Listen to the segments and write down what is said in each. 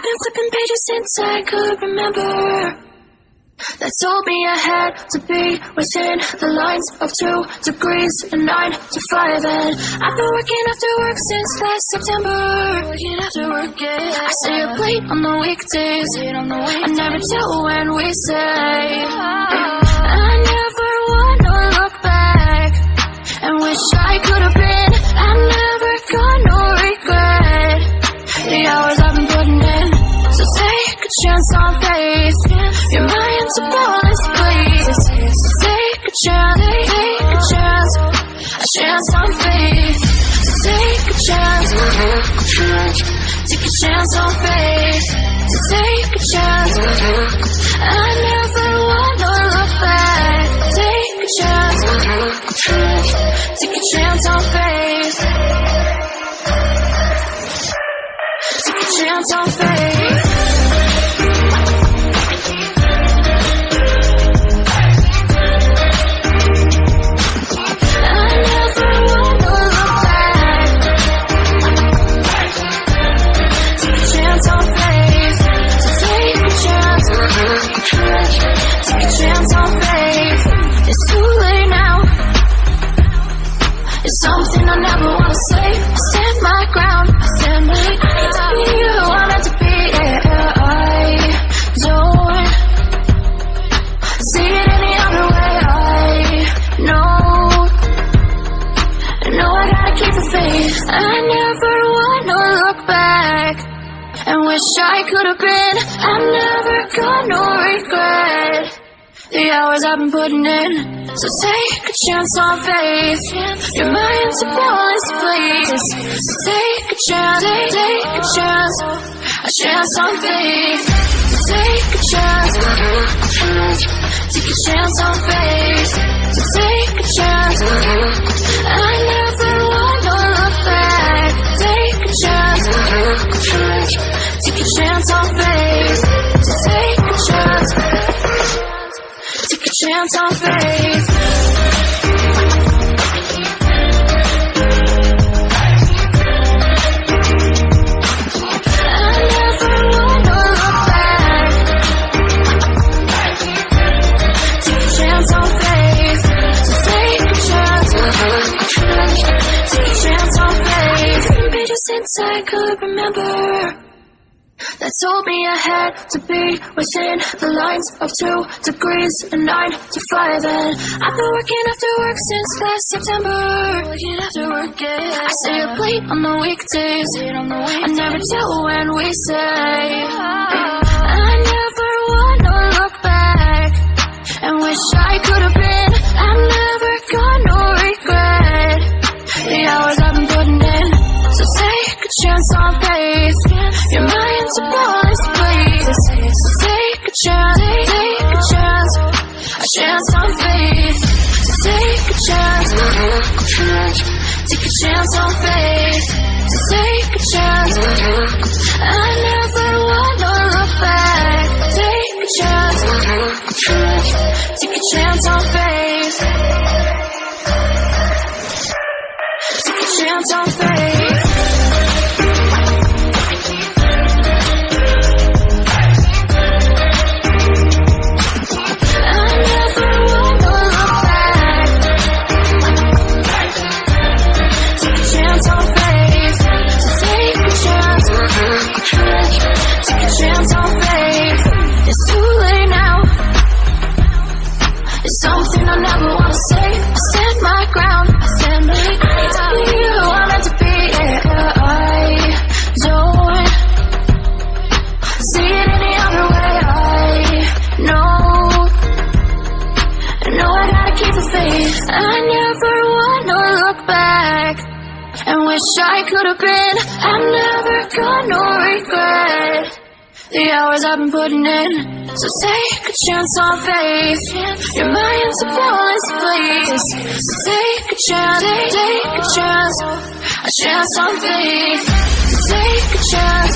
I've been flipping pages since I could remember. That told me I had to be within the lines of 2 degrees and 9 to 5. And I've been working after work since last September. Working after work, yeah. I stay up late on the weekdays. I never tell when we say. I never wanna look back and wish I could have been. I'm never gonna regret the hours I've been putting in. So take a chance on faith. Your mind's a bonus, please. So take a chance, take a chance, a chance on faith. So take a chance, take a chance on faith. So take a chance. I never wanna look back. Take a chance, take a chance on faith. Take a chance on faith. Something I never wanna say. I stand my ground. I stand my ground. To be who I meant to be. Yeah, I don't see it any other way. I know I gotta keep the faith. I never wanna look back and wish I could have been. I'm never gonna regret the hours I've been putting in. So take a chance on faith. Your mind's a bonus, please. So take a chance, take a chance, a chance on faith. So take a chance, take a chance on faith. So take a chance. I never wanna look back. Take a chance, take a chance on faith. So take a chance. Take a chance on faith. I never wanna look back. Take a chance on faith. So take a chance. Take a chance on faith. I've been since I could remember. That told me I had to be within the lines of 2 degrees and 9 to 5. And I've been working after work since last September. Working after work, yeah. I stay up late on the weekdays. I never tell when we say. I never wanna look back and wish I could have been. I'm never gonna regret the hours I've been putting in. So take a chance on faith. Your mind's a bonus, please. So take a chance, take a chance, a chance on faith. So take a chance, take a chance on faith. So take a chance. I never wanna look back. Take a chance, take a chance on faith. Take a chance on faith. Something I never wanna say. I stand my ground. I stand my ground. To be who I meant to be. Yeah, I don't see it any other way. I know I gotta keep the faith. I never wanna look back and wish I could have been. I'm never gonna regret the hours I've been putting in. So take a chance on faith. Your mind's a bonus, please. So take a chance, take a chance, a chance on faith. So take a chance,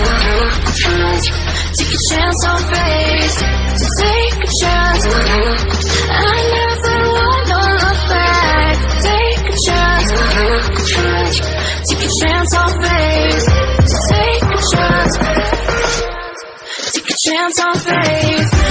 take a chance on faith. So take a chance. I never wanna look back. Take a chance, take a chance on faith. So take a chance. chance on faith.